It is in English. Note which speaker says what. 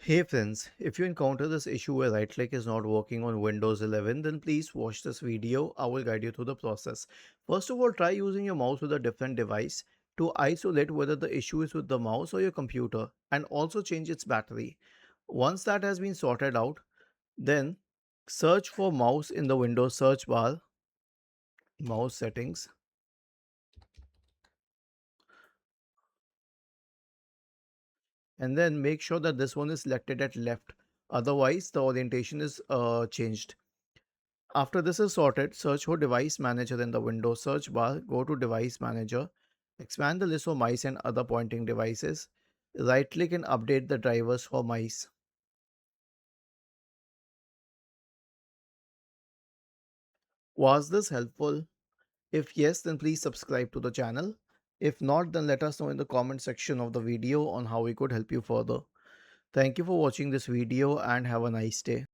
Speaker 1: Hey friends, if you encounter this issue where right click is not working on Windows 11, then please watch this video. I will guide you through the process. First of all, try using your mouse with a different device to isolate whether the issue is with the mouse or your computer, and also change its battery. Once that has been sorted out, then search for mouse in the Windows search bar, mouse settings, and then make sure that this one is selected at left. Otherwise, the orientation is changed. After this is sorted, search for Device Manager in the Windows search bar. Go to Device Manager, expand the list for mice and other pointing devices. Right click and update the drivers for mice. Was this helpful? If yes, then please subscribe to the channel. If not, then let us know in the comment section of the video on how we could help you further. Thank you for watching this video and have a nice day.